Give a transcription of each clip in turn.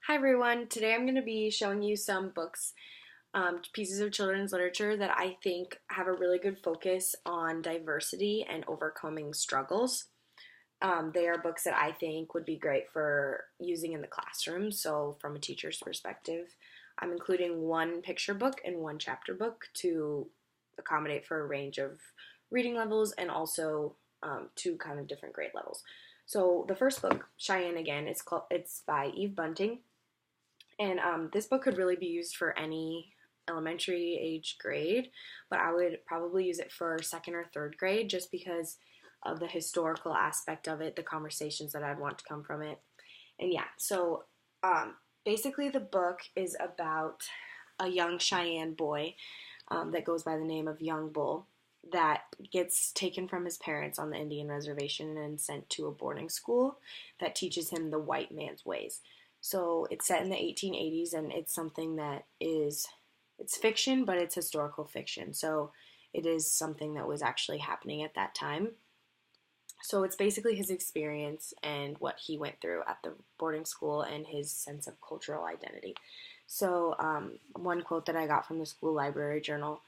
Hi everyone, today I'm going to be showing you some books, pieces of children's literature that I think have a really good focus on diversity and overcoming struggles. They are books that I think would be great for using in the classroom, so from a teacher's perspective. I'm including one picture book and one chapter book to accommodate for a range of reading levels and also two kind of different grade levels. So the first book, Cheyenne Again, it's by Eve Bunting. And this book could really be used for any elementary age grade, but I would probably use it for second or third grade just because of the historical aspect of it, the conversations that I'd want to come from it. And yeah, so basically the book is about a young Cheyenne boy that goes by the name of Young Bull that gets taken from his parents on the Indian reservation and sent to a boarding school that teaches him the white man's ways. So it's set in the 1880s, and it's something that it's fiction, but it's historical fiction. So it is something that was actually happening at that time. So it's basically his experience and what he went through at the boarding school and his sense of cultural identity. So one quote that I got from the school library journal,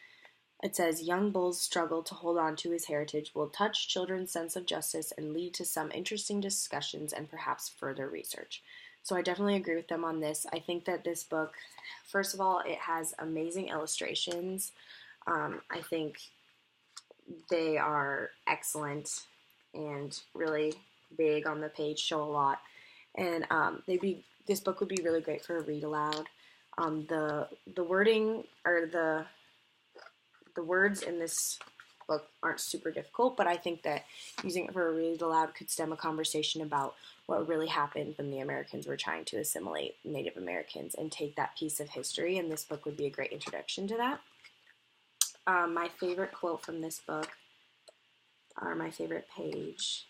it says, "Young Bull's struggle to hold on to his heritage will touch children's sense of justice and lead to some interesting discussions and perhaps further research." So I definitely agree with them on this. I think that this book, first of all, it has amazing illustrations. I think they are excellent and really big on the page, show a lot. And this book would be really great for a read aloud. The wording or the words in this book aren't super difficult, but I think that using it for a read aloud could stem a conversation about what really happened when the Americans were trying to assimilate Native Americans and take that piece of history, and this book would be a great introduction to that. My favorite quote from this book, or my favorite page,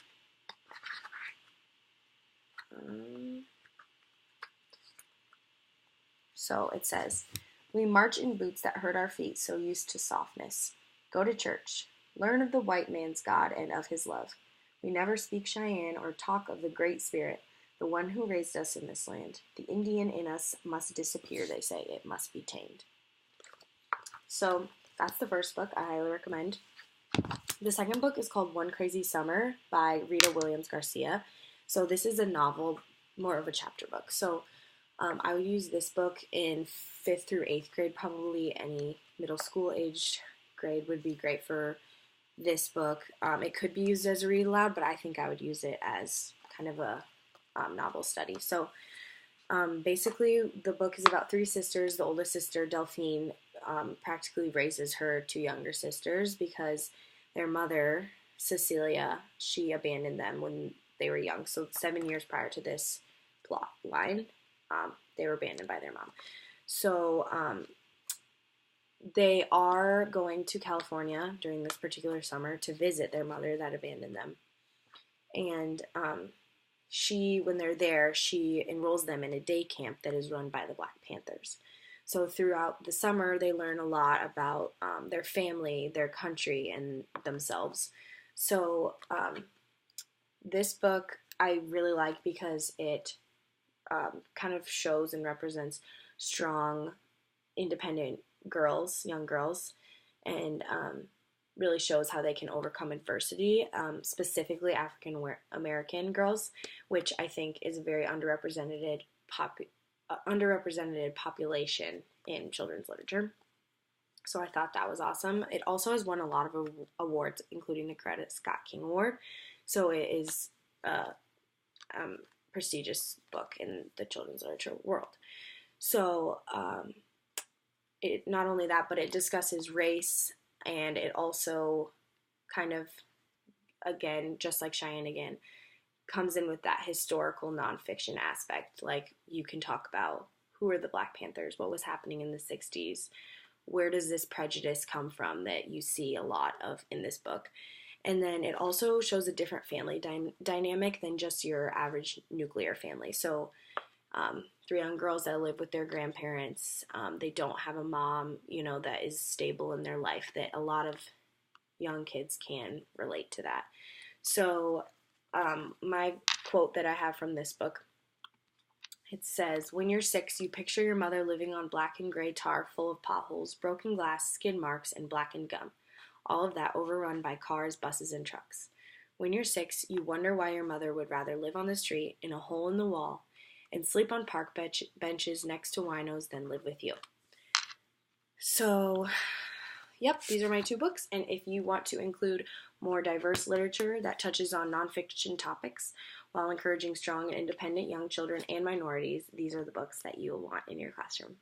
so it says, "We march in boots that hurt our feet, so used to softness. Go to church. Learn of the white man's God and of his love. We never speak Cheyenne or talk of the Great Spirit, the one who raised us in this land. The Indian in us must disappear, they say. It must be tamed." So that's the first book. I highly recommend. The second book is called One Crazy Summer by Rita Williams Garcia. So this is a novel, more of a chapter book. So I would use this book in 5th through 8th grade. Probably any middle school aged grade would be great for this book. It could be used as a read aloud, but I think I would use it as kind of a novel study. So basically, the book is about three sisters. The oldest sister, Delphine, practically raises her two younger sisters because their mother, Cecilia, she abandoned them when they were young. So 7 years prior to this plot line, they were abandoned by their mom. So they are going to California during this particular summer to visit their mother that abandoned them. And when they're there, she enrolls them in a day camp that is run by the Black Panthers. So throughout the summer, they learn a lot about their family, their country, and themselves. So this book I really like because it kind of shows and represents strong, independent girls, young girls, and really shows how they can overcome adversity, specifically African American girls, which I think is a very underrepresented population in children's literature. So I thought that was awesome. It also has won a lot of awards, including the Coretta Scott King Award. So it is a prestigious book in the children's literature world. So it not only that, but it discusses race, and it also kind of, again, just like Cheyenne Again, comes in with that historical nonfiction aspect. Like, you can talk about who are the Black Panthers, what was happening in the 60s, where does this prejudice come from that you see a lot of in this book. And then it also shows a different family dynamic than just your average nuclear family. So three young girls that live with their grandparents. They don't have a mom, that is stable in their life, that a lot of young kids can relate to that. So my quote that I have from this book It says, when you're 6, you picture your mother living on black and gray tar full of potholes, broken glass, skid marks, and blackened gum. All of that overrun by cars, buses, and trucks. When you're 6, you wonder why your mother would rather live on the street, in a hole in the wall, and sleep on park benches next to winos than live with you. So, yep, these are my 2 books, and if you want to include more diverse literature that touches on nonfiction topics while encouraging strong and independent young children and minorities, these are the books that you'll want in your classroom.